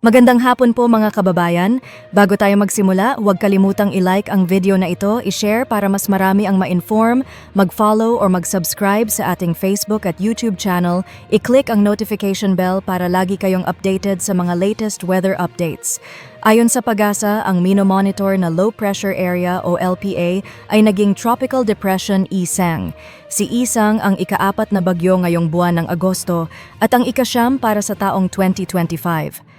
Magandang hapon po mga kababayan. Bago tayo magsimula, huwag kalimutang i-like ang video na ito, i-share para mas marami ang ma-inform, mag-follow or mag-subscribe sa ating Facebook at YouTube channel, i-click ang notification bell para lagi kayong updated sa mga latest weather updates. Ayon sa Pag-asa, ang minomonitor na low pressure area o LPA ay naging Tropical Depression Isang. Si Isang ang ika-4 na bagyo ngayong buwan ng Agosto at ang ika-9 para sa taong 2025.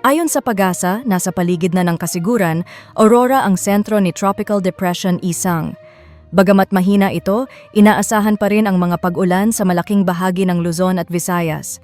Ayon sa Pag-asa, nasa paligid na ng kasiguran, Aurora ang sentro ni Tropical Depression Isang. Bagamat mahina ito, inaasahan pa rin ang mga pag-ulan sa malaking bahagi ng Luzon at Visayas.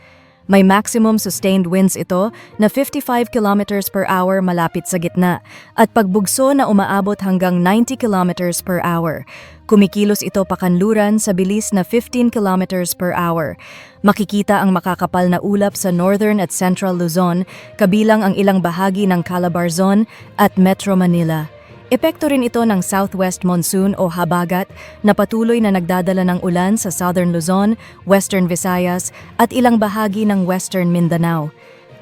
May maximum sustained winds ito na 55 km per hour malapit sa gitna at pagbugso na umaabot hanggang 90 km per hour. Kumikilos ito pakanluran sa bilis na 15 km per hour. Makikita ang makakapal na ulap sa northern at central Luzon, kabilang ang ilang bahagi ng Calabarzon at Metro Manila. Epekto rin ito ng southwest monsoon o habagat na patuloy na nagdadala ng ulan sa southern Luzon, western Visayas at ilang bahagi ng western Mindanao.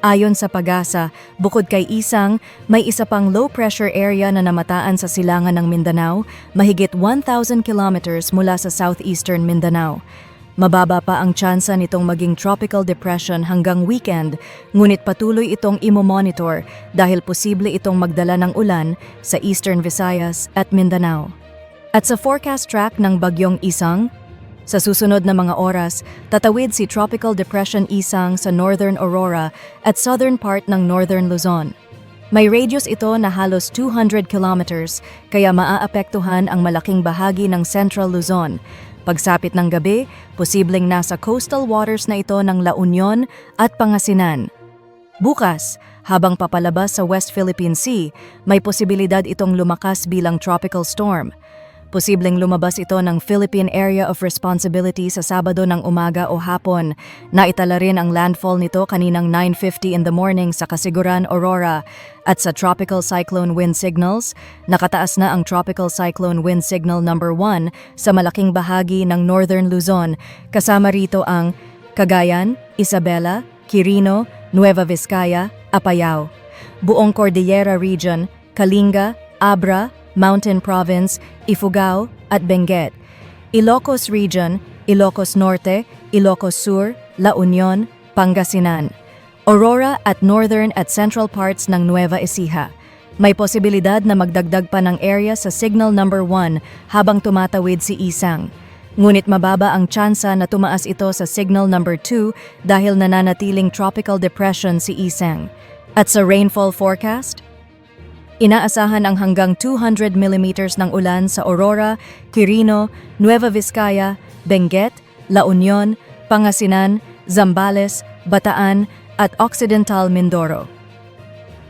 Ayon sa Pag-asa, bukod kay Isang, may isa pang low pressure area na namataan sa silangan ng Mindanao, mahigit 1,000 kilometers mula sa southeastern Mindanao. Mababa pa ang tsansa nitong maging tropical depression hanggang weekend, ngunit patuloy itong imomonitor dahil posible itong magdala ng ulan sa Eastern Visayas at Mindanao. At sa forecast track ng Bagyong Isang, sa susunod na mga oras, tatawid si Tropical Depression Isang sa Northern Aurora at southern part ng Northern Luzon. May radius ito na halos 200 kilometers, kaya maaapektuhan ang malaking bahagi ng Central Luzon. Pagsapit ng gabi, posibleng nasa coastal waters na ito ng La Union at Pangasinan. Bukas, habang papalabas sa West Philippine Sea, may posibilidad itong lumakas bilang tropical storm. Posibleng lumabas ito ng Philippine Area of Responsibility sa Sabado ng umaga o hapon. Naitala rin ang landfall nito kaninang 9:50 in the morning sa Kasiguran, Aurora. At sa Tropical Cyclone Wind Signals, nakataas na ang Tropical Cyclone Wind Signal number 1 sa malaking bahagi ng Northern Luzon. Kasama rito ang Cagayan, Isabela, Quirino, Nueva Vizcaya, Apayao. Buong Cordillera Region, Kalinga, Abra, Mountain Province, Ifugao at Benguet. Ilocos Region, Ilocos Norte, Ilocos Sur, La Union, Pangasinan. Aurora at northern at central parts ng Nueva Ecija. May posibilidad na magdagdag pa ng area sa signal number 1 habang tumatawid si Isang. Ngunit mababa ang tsansa na tumaas ito sa signal number 2 dahil nananatiling tropical depression si Isang. At sa rainfall forecast, inaasahan ang hanggang 200 mm ng ulan sa Aurora, Quirino, Nueva Vizcaya, Benguet, La Union, Pangasinan, Zambales, Bataan at Occidental Mindoro.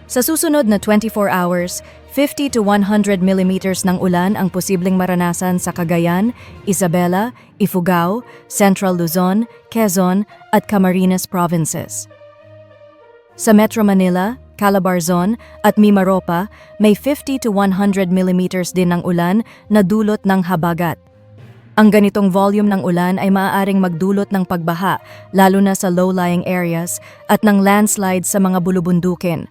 Sa susunod na 24 hours, 50 to 100 mm ng ulan ang posibleng maranasan sa Cagayan, Isabela, Ifugao, Central Luzon, Quezon at Camarines provinces. Sa Metro Manila, Calabarzon at Mimaropa, may 50 to 100 mm din ng ulan na dulot ng habagat. Ang ganitong volume ng ulan ay maaaring magdulot ng pagbaha, lalo na sa low-lying areas, at ng landslides sa mga bulubundukin.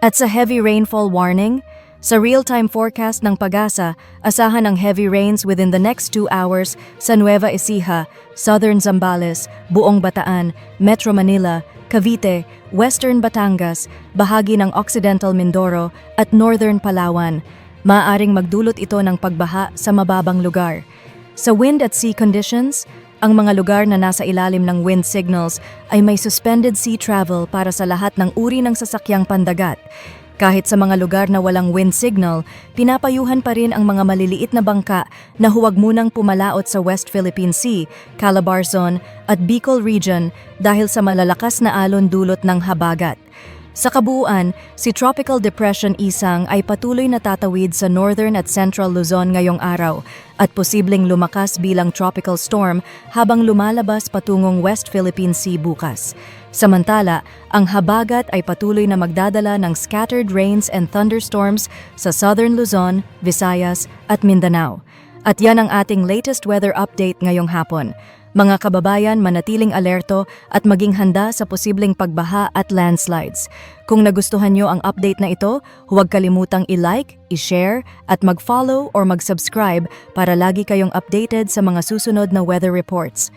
At sa heavy rainfall warning, sa real-time forecast ng Pag-asa, asahan ang heavy rains within the next 2 hours sa Nueva Ecija, Southern Zambales, buong Bataan, Metro Manila, Cavite, Western Batangas, bahagi ng Occidental Mindoro at Northern Palawan. Maaaring magdulot ito ng pagbaha sa mababang lugar. Sa wind at sea conditions, ang mga lugar na nasa ilalim ng wind signals ay may suspended sea travel para sa lahat ng uri ng sasakyang pandagat. Kahit sa mga lugar na walang wind signal, pinapayuhan pa rin ang mga maliliit na bangka na huwag munang pumalaot sa West Philippine Sea, Calabarzon at Bicol Region dahil sa malalakas na alon dulot ng habagat. Sa kabuuan, si Tropical Depression Isang ay patuloy na tatawid sa northern at central Luzon ngayong araw at posibleng lumakas bilang tropical storm habang lumalabas patungong West Philippine Sea bukas. Samantala, ang habagat ay patuloy na magdadala ng scattered rains and thunderstorms sa southern Luzon, Visayas at Mindanao. At yan ang ating latest weather update ngayong hapon. Mga kababayan, manatiling alerto at maging handa sa posibleng pagbaha at landslides. Kung nagustuhan nyo ang update na ito, huwag kalimutang i-like, i-share at mag-follow or mag-subscribe para lagi kayong updated sa mga susunod na weather reports.